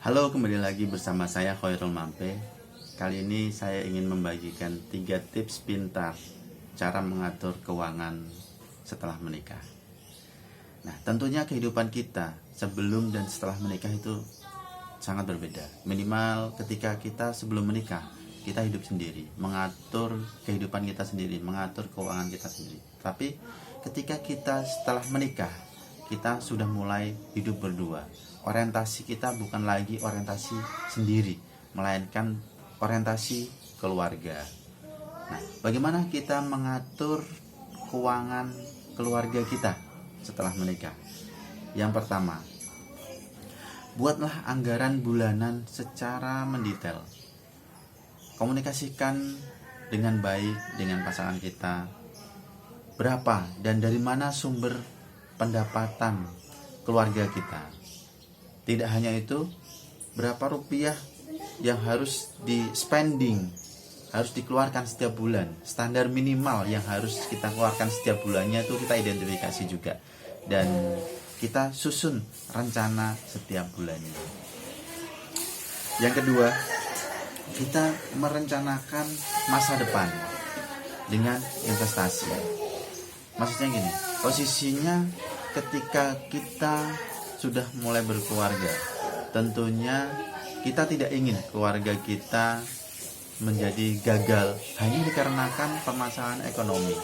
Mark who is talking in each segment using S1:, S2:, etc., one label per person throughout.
S1: Halo, kembali lagi bersama saya Khairul Mampe. Kali ini saya ingin membagikan 3 tips pintar cara mengatur keuangan setelah menikah. Nah, tentunya kehidupan kita sebelum dan setelah menikah itu sangat berbeda. Minimal ketika kita sebelum menikah, kita hidup sendiri, mengatur kehidupan kita sendiri, mengatur keuangan kita sendiri. Tapi ketika kita setelah menikah, kita sudah mulai hidup berdua. Orientasi kita bukan lagi orientasi sendiri, melainkan orientasi keluarga. Nah, bagaimana kita mengatur keuangan keluarga kita setelah menikah? Yang pertama, buatlah anggaran bulanan secara mendetail. Komunikasikan dengan baik dengan pasangan kita. Berapa dan dari mana sumber pendapatan keluarga kita? Tidak hanya itu, berapa rupiah yang harus di spending, harus dikeluarkan setiap bulan. Standar minimal yang harus kita keluarkan setiap bulannya itu kita identifikasi juga. Dan kita susun rencana setiap bulannya. Yang kedua, kita merencanakan masa depan dengan investasi. Maksudnya gini, posisinya ketika kita sudah mulai berkeluarga, tentunya kita tidak ingin keluarga kita menjadi gagal hanya dikarenakan permasalahan ekonomi.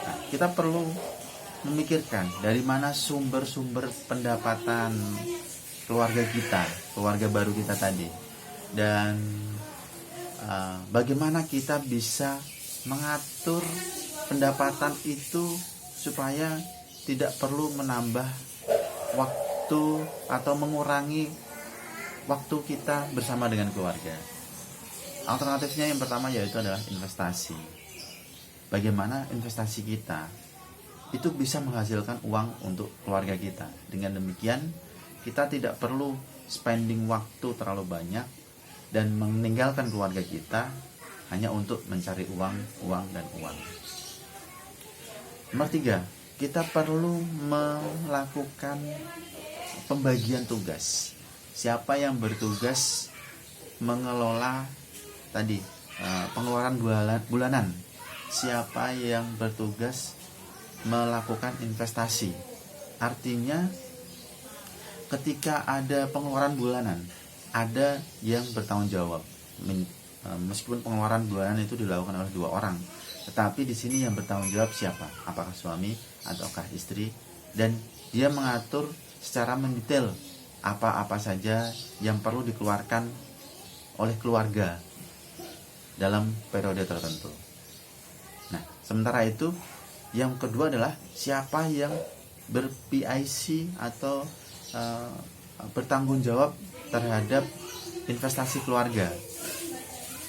S1: Nah, kita perlu memikirkan dari mana sumber-sumber pendapatan keluarga kita, keluarga baru kita tadi, dan bagaimana kita bisa mengatur pendapatan itu supaya tidak perlu menambah waktu atau mengurangi waktu kita bersama dengan keluarga. Alternatifnya yang pertama yaitu adalah investasi. Bagaimana investasi kita itu bisa menghasilkan uang untuk keluarga kita. Dengan demikian kita tidak perlu spending waktu terlalu banyak dan meninggalkan keluarga kita hanya untuk mencari uang. Nomor 3, kita perlu melakukan pembagian tugas. Siapa yang bertugas mengelola tadi pengeluaran bulanan? Siapa yang bertugas melakukan investasi? Artinya ketika ada pengeluaran bulanan, ada yang bertanggung jawab. Meskipun pengeluaran bulanan itu dilakukan oleh 2 orang, tetapi di sini yang bertanggung jawab siapa? Apakah suami ataukah istri? Dan dia mengatur secara mendetail apa-apa saja yang perlu dikeluarkan oleh keluarga dalam periode tertentu. Nah, sementara itu yang kedua adalah siapa yang ber-PIC atau bertanggung jawab terhadap investasi keluarga.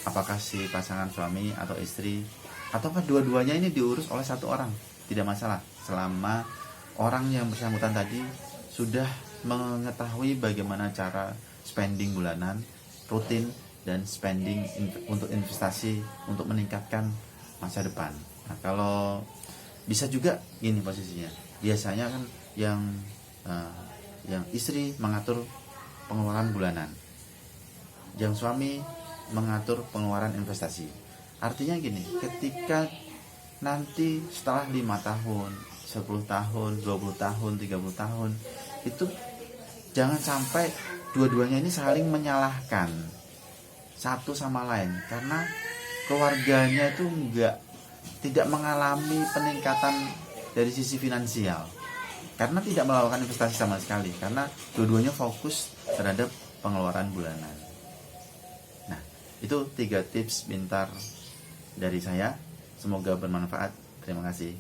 S1: Apakah si pasangan suami atau istri, ataukah dua-duanya ini diurus oleh 1 orang? Tidak masalah selama orang yang bersangkutan tadi sudah mengetahui bagaimana cara spending bulanan, rutin, dan spending untuk investasi untuk meningkatkan masa depan. Nah, kalau bisa juga gini posisinya. Biasanya kan yang istri mengatur pengeluaran bulanan, yang suami mengatur pengeluaran investasi. Artinya gini, ketika nanti setelah 5 tahun, 10 tahun, 20 tahun, 30 tahun, itu jangan sampai dua-duanya ini saling menyalahkan satu sama lain, karena keluarganya itu tidak mengalami peningkatan dari sisi finansial karena tidak melakukan investasi sama sekali, karena dua-duanya fokus terhadap pengeluaran bulanan. Nah, itu 3 tips pintar dari saya, semoga bermanfaat. Terima kasih.